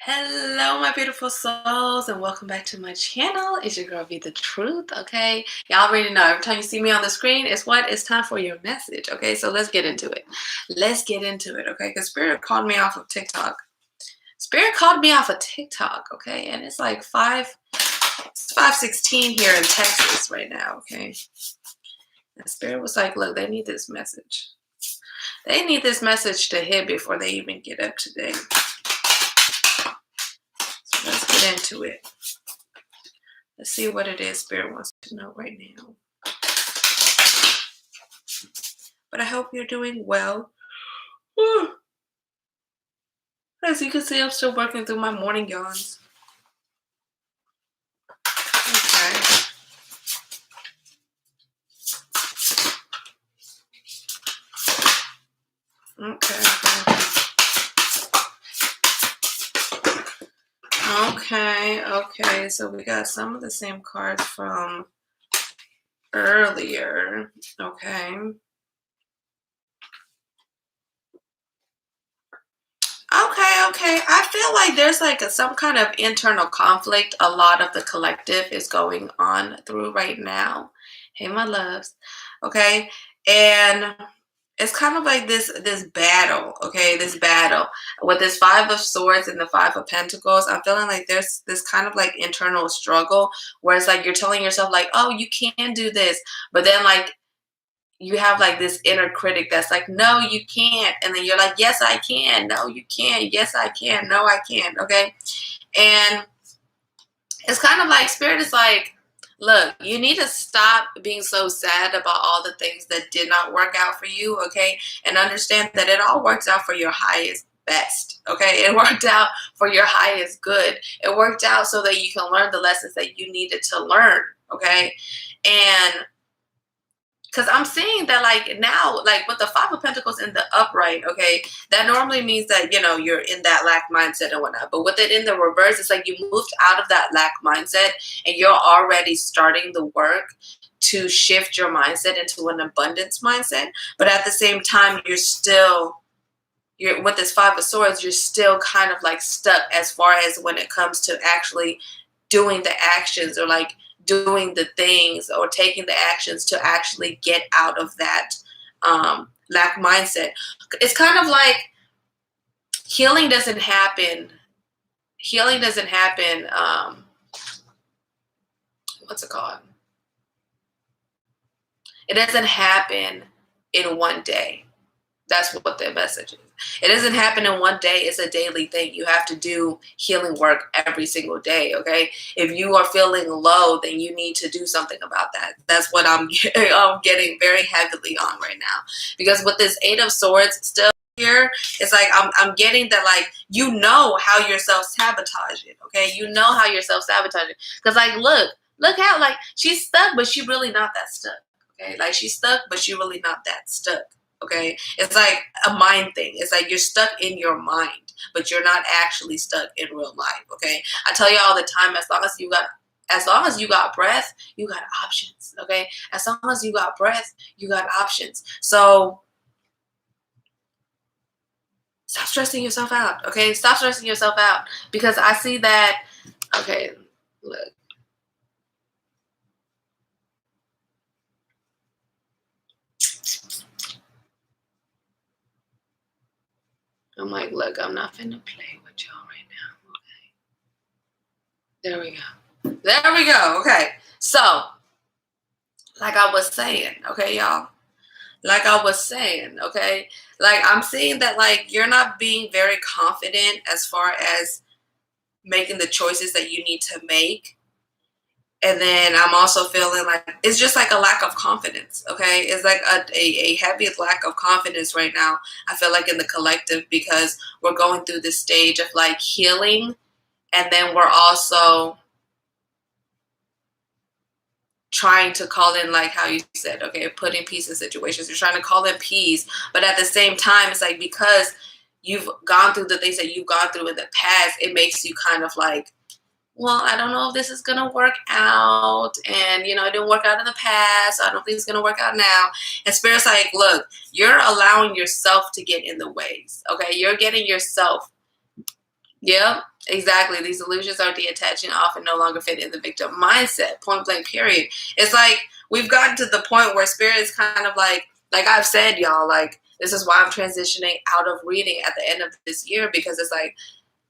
Hello, my beautiful souls, and welcome back to my channel. It's your girl, Be the Truth, okay? Y'all already know, every time you see me on the screen, it's time for your message, okay? So let's get into it. Okay? Because Spirit called me off of TikTok. Okay? And it's like 5:16 here in Texas right now, okay? And Spirit was like, look, they need this message. They need this message to hit before they even get up today. So let's get into it. Let's see what it is Spirit wants to know right now. But I hope you're doing well. As you can see, I'm still working through my morning yawns. Okay. Okay. So we got some of the same cards from earlier. Okay. I feel like there's like some kind of internal conflict a lot of the collective is going on through right now. Hey, my loves. Okay. And it's kind of like this battle, okay? This battle with this Five of Swords and the Five of Pentacles. I'm feeling like there's this kind of like internal struggle where it's like you're telling yourself like, oh, you can do this, but then like you have like this inner critic that's like, no, you can't, and then you're like, yes, I can. No, you can't. Yes, I can. No, I can't. Okay, and it's kind of like Spirit is like, look, you need to stop being so sad about all the things that did not work out for you, okay? And understand that it all works out for your highest best, okay? It worked out for your highest good. It worked out so that you can learn the lessons that you needed to learn, okay? And because I'm seeing that like now, like with the Five of Pentacles in the upright, okay, that normally means that, you know, you're in that lack mindset and whatnot. But with it in the reverse, it's like you moved out of that lack mindset and you're already starting the work to shift your mindset into an abundance mindset. But at the same time, you're with this Five of Swords, you're still kind of like stuck as far as when it comes to actually doing the actions or like doing the things or taking the actions to actually get out of that lack mindset. It's kind of like healing doesn't happen. What's it called? It doesn't happen in one day. That's what the message is. It doesn't happen in one day. It's a daily thing. You have to do healing work every single day, okay? If you are feeling low, then you need to do something about that. That's what I'm getting very heavily on right now. Because with this Eight of Swords still here, it's like I'm getting that, like, you know how you're self-sabotaging, okay? You know how you're self-sabotaging. Because, like, look how, like, she's stuck, but she's really not that stuck, okay? Like, she's stuck, but she's really not that stuck. Okay, it's like a mind thing. It's like you're stuck in your mind, but you're not actually stuck in real life. Okay, I tell you all the time, as long as you got breath, you got options. Okay, as long as you got breath, you got options. So stop stressing yourself out. Okay, stop stressing yourself out, because I see that. Okay, look. I'm like, look, I'm not finna play with y'all right now. Okay. There we go. There we go. Okay. So, like I was saying, okay, y'all. Like I was saying, okay. Like I'm seeing that like you're not being very confident as far as making the choices that you need to make. And then I'm also feeling like it's just like a lack of confidence, okay? It's like a heavy lack of confidence right now, I feel like, in the collective, because we're going through this stage of like healing, and then we're also trying to call in, like how you said, okay, putting peace in situations. You're trying to call in peace, but at the same time, it's like because you've gone through the things that you've gone through in the past, it makes you kind of like, well, I don't know if this is going to work out. And, you know, it didn't work out in the past. So I don't think it's going to work out now. And Spirit's like, look, you're allowing yourself to get in the ways. Okay. You're getting yourself Yep, exactly. These illusions are detaching off and no longer fit in the victim mindset. Point blank, period. It's like we've gotten to the point where spirit is kind of like I've said, y'all, like this is why I'm transitioning out of reading at the end of this year, because it's like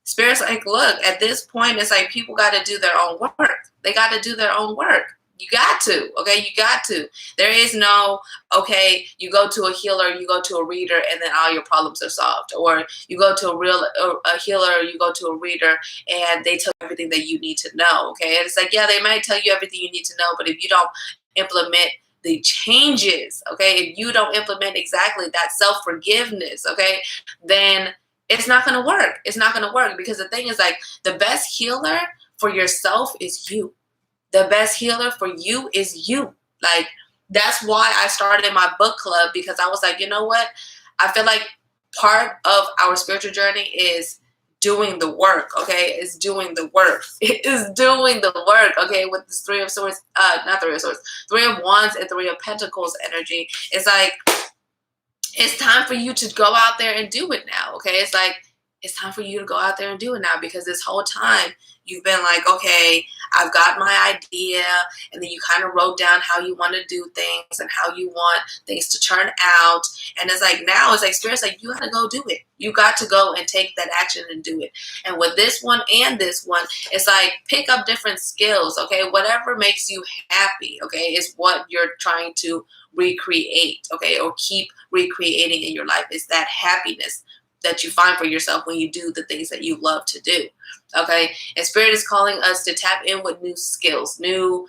Spirit's like, look, at this point, it's like people got to do their own work. They got to do their own work. You got to, okay? You got to. There is no, okay, you go to a healer, you go to a reader, and then all your problems are solved. Or you go to a healer, you go to a reader, and they tell you everything that you need to know, okay? And it's like, yeah, they might tell you everything you need to know, but if you don't implement the changes, okay, if you don't implement exactly that self-forgiveness, okay, then it's not going to work. It's not going to work, because the thing is, like, the best healer for yourself is you. The best healer for you is you. Like, that's why I started my book club, because I was like, you know what? I feel like part of our spiritual journey is doing the work, okay? It's doing the work. It is doing the work, okay? With this Three of Swords, not Three of Swords, Three of Wands and Three of Pentacles energy. It's like, it's time for you to go out there and do it now, okay? It's like, it's time for you to go out there and do it now, because this whole time you've been like, okay, I've got my idea, and then you kind of wrote down how you want to do things and how you want things to turn out, and it's like, now it's like Spirit's like, you got to go do it. You got to go and take that action and do it. And with this one and this one, it's like, pick up different skills, okay? Whatever makes you happy, okay, is what you're trying to recreate, okay, or keep recreating in your life. Is that happiness that you find for yourself when you do the things that you love to do, okay? And Spirit is calling us to tap in with new skills, new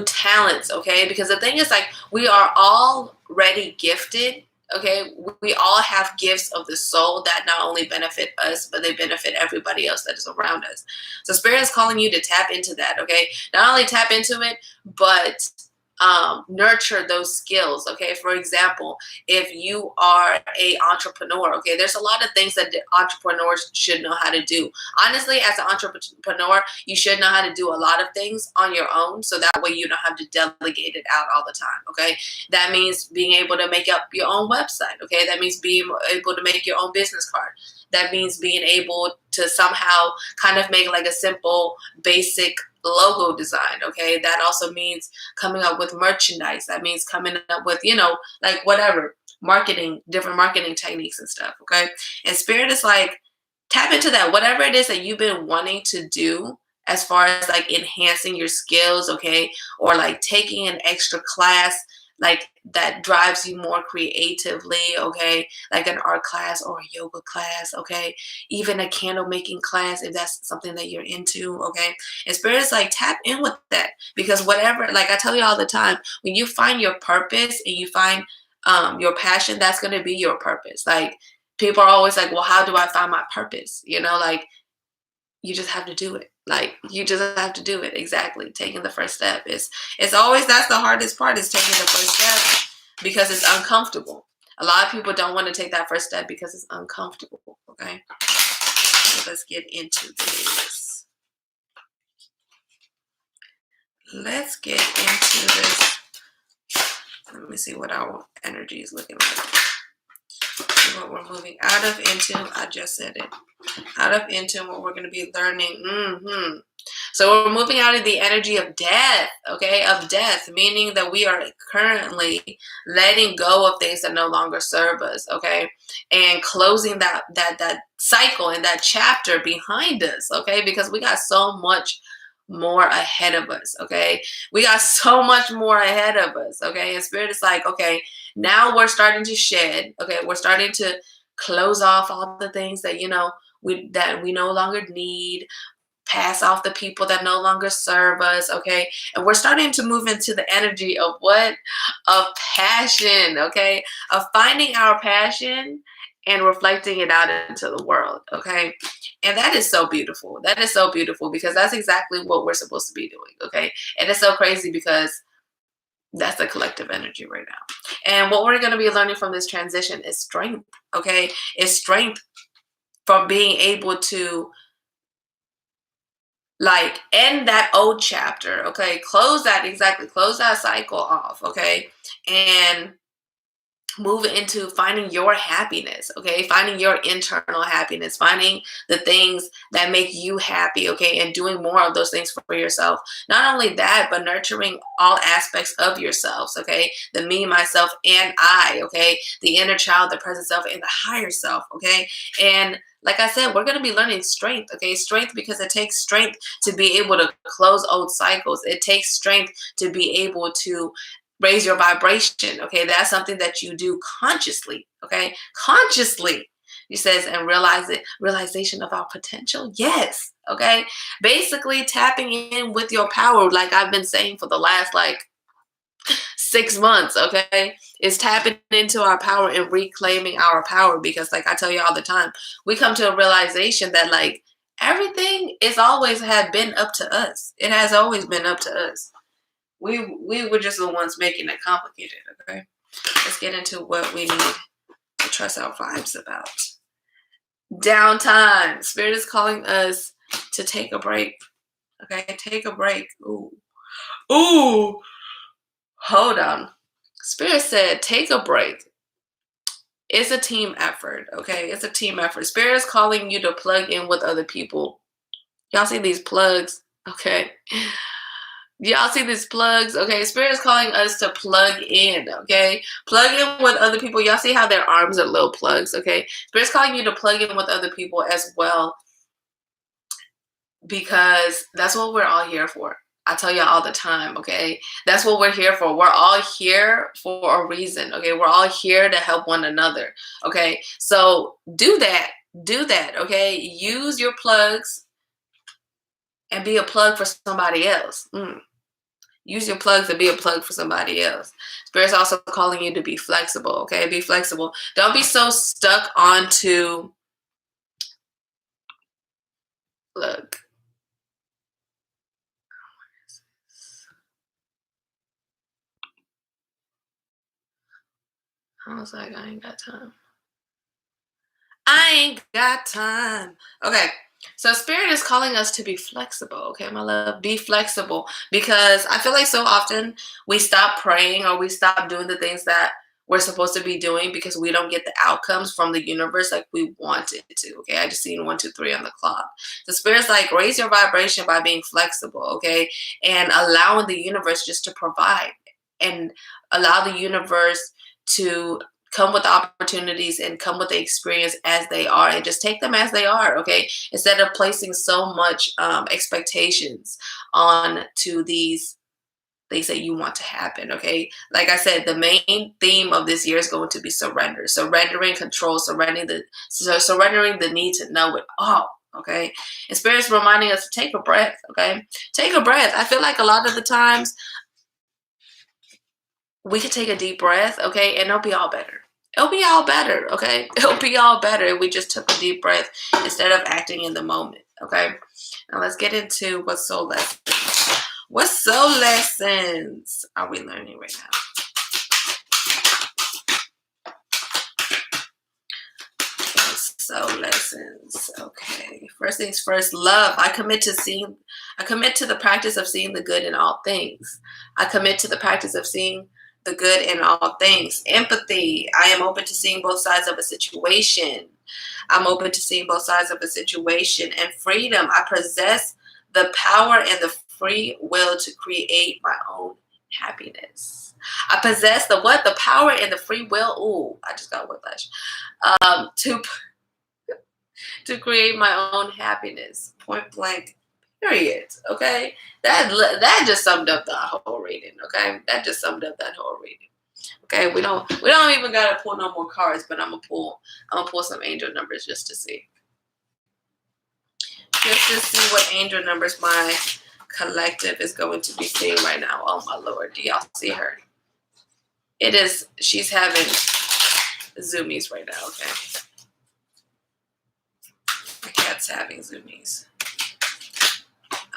talents, okay? Because the thing is, like, we are already gifted, okay? We all have gifts of the soul that not only benefit us, but they benefit everybody else that is around us. So Spirit is calling you to tap into that, okay? Not only tap into it, but nurture those skills, okay? For example, if you are a entrepreneur, okay, there's a lot of things that entrepreneurs should know how to do. Honestly, as an entrepreneur, you should know how to do a lot of things on your own, so that way you don't have to delegate it out all the time, okay? That means being able to make up your own website, okay? That means being able to make your own business card. That means being able to somehow kind of make like a simple, basic logo design, okay? That also means coming up with merchandise. That means coming up with, like whatever, different marketing techniques and stuff, okay? And Spirit is like, tap into that, whatever it is that you've been wanting to do as far as like enhancing your skills, okay? Or like taking an extra class, like that drives you more creatively, okay? Like an art class or a yoga class, okay? Even a candle making class, if that's something that you're into, okay? And Spirit is like, tap in with that, because whatever, like I tell you all the time, when you find your purpose and you find your passion, that's going to be your purpose. Like, people are always like, well, how do I find my purpose? Like, you just have to do it. Like, you just have to do it. Exactly. Taking the first step it's always, that's the hardest part, is taking the first step, because it's uncomfortable. A lot of people don't want to take that first step because it's uncomfortable. Okay. So let's get into this. Let's get into this. Let me see what our energy is looking like. What we're moving out of into. I just said it. Out of into what we're going to be learning. So we're moving out of the energy of death, okay? Of death, meaning that we are currently letting go of things that no longer serve us, okay? And closing that cycle and that chapter behind us, okay? Because we got so much more ahead of us, okay? We got so much more ahead of us, okay? And Spirit is like, okay, now we're starting to shed, okay? We're starting to close off all the things that, we no longer need, pass off the people that no longer serve us, okay? And we're starting to move into the energy of what? Of passion, okay? Of finding our passion and reflecting it out into the world, okay? And that is so beautiful. That is so beautiful, because that's exactly what we're supposed to be doing, okay? And it's so crazy, because that's the collective energy right now. And what we're going to be learning from this transition is strength, okay? It's strength from being able to, like, end that old chapter, okay? Close that cycle off, okay? And move into finding your happiness, okay? Finding your internal happiness, finding the things that make you happy, okay? And doing more of those things for yourself. Not only that, but nurturing all aspects of yourselves, okay? The me, myself, and I, okay? The inner child, the present self, and the higher self, okay? And like I said, we're going to be learning strength, okay? Strength, because it takes strength to be able to close old cycles. It takes strength to be able to raise your vibration, okay? That's something that you do consciously, okay? Consciously, he says, and realization of our potential. Yes, okay? Basically tapping in with your power, like I've been saying for the last 6 months, okay? Is tapping into our power and reclaiming our power, because like I tell you all the time, we come to a realization that everything is always had been up to us. It has always been up to us. We were just the ones making it complicated, okay? Let's get into what we need to trust our vibes about. Downtime. Spirit is calling us to take a break, okay? Take a break. Ooh. Ooh. Hold on. Spirit said, take a break. It's a team effort, okay? It's a team effort. Spirit is calling you to plug in with other people. Y'all see these plugs, okay? Y'all see these plugs? Okay, Spirit is calling us to plug in, okay? Plug in with other people. Y'all see how their arms are little plugs, okay? Spirit's calling you to plug in with other people as well, because that's what we're all here for. I tell you all the time, okay? That's what we're here for. We're all here for a reason, okay? We're all here to help one another, okay? So do that. Do that, okay? Use your plugs and be a plug for somebody else. Use your plugs to be a plug for somebody else. Spirit's also calling you to be flexible, okay? Be flexible. Don't be so stuck onto, look. I was like, I ain't got time. I ain't got time. Okay. So Spirit is calling us to be flexible, okay, my love? Be flexible, because I feel like so often we stop praying or we stop doing the things that we're supposed to be doing because we don't get the outcomes from the universe like we wanted to, okay? I just seen 1, 2, 3 on the clock. The Spirit's like, raise your vibration by being flexible, okay? And allowing the universe just to provide, and allow the universe to come with opportunities and come with the experience as they are, and just take them as they are, okay? Instead of placing so much expectations on to these things that you want to happen, okay? Like I said, the main theme of this year is going to be surrender. Surrendering control, surrendering the need to know it all, okay? And Spirit's reminding us to take a breath, okay? Take a breath. I feel like a lot of the times we could take a deep breath, okay, and it'll be all better. It'll be all better, okay? It'll be all better if we just took a deep breath instead of acting in the moment, okay? Now let's get into what soul lessons. What soul lessons are we learning right now? Soul lessons, okay. First things first, love. I commit to the practice of seeing the good in all things. I commit to the practice of seeing the good in all things. Empathy. I am open to seeing both sides of a situation. I'm open to seeing both sides of a situation. And freedom. I possess the power and the free will to create my own happiness. I possess the what? The power and the free will. Ooh, I just got whiplash. To create my own happiness. Point blank. Period. Okay, that just summed up the whole reading. Okay, that just summed up that whole reading. Okay, we don't even gotta pull no more cards, but I'm gonna pull some angel numbers just to see what angel numbers my collective is going to be seeing right now. Oh my lord, do y'all see her? She's having zoomies right now. Okay, my cat's having zoomies.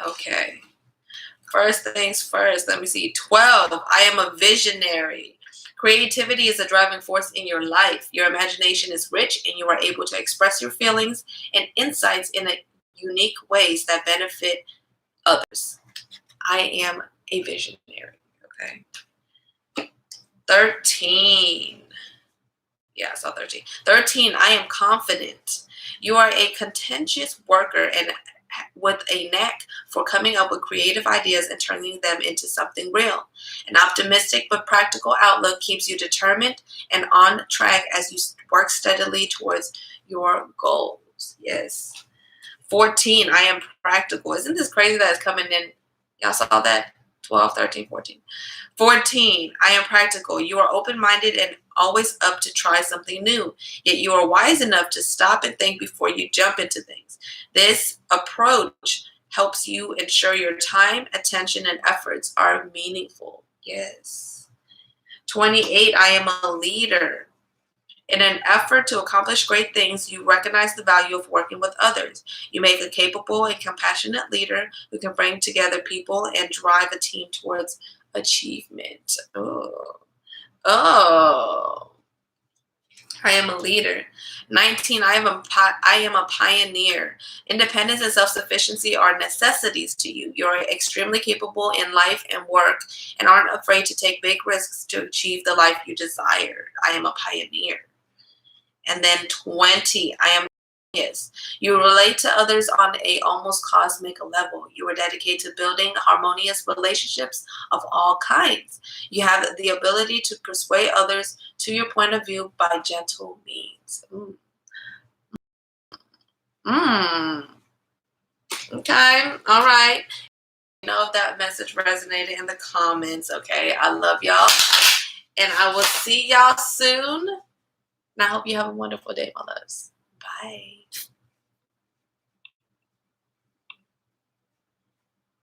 Okay. First things first, let me see. 12, I am a visionary. Creativity is a driving force in your life. Your imagination is rich and you are able to express your feelings and insights in unique ways that benefit others. I am a visionary, okay? 13, Yeah, I saw 13. 13, I am confident. You are a contentious worker and with a knack for coming up with creative ideas and turning them into something real. An optimistic but practical outlook keeps you determined and on track as you work steadily towards your goals. Yes. 14, I am practical. Isn't this crazy that it's coming in? Y'all saw that? 12, 13, 14. 14, I am practical. You are open minded and always up to try something new, yet you are wise enough to stop and think before you jump into things. This approach helps you ensure your time, attention, and efforts are meaningful. Yes. 28, I am a leader. In an effort to accomplish great things, you recognize the value of working with others. You make a capable and compassionate leader who can bring together people and drive a team towards achievement. Oh, oh, I am a leader. 19, I am a pioneer. Independence and self-sufficiency are necessities to you. You're extremely capable in life and work and aren't afraid to take big risks to achieve the life you desire. I am a pioneer. And then 20, I am yes. You relate to others on a almost cosmic level. You are dedicated to building harmonious relationships of all kinds. You have the ability to persuade others to your point of view by gentle means. Mm. Okay. All right. You know if that message resonated in the comments. Okay. I love y'all. And I will see y'all soon. And I hope you have a wonderful day, my loves. Bye.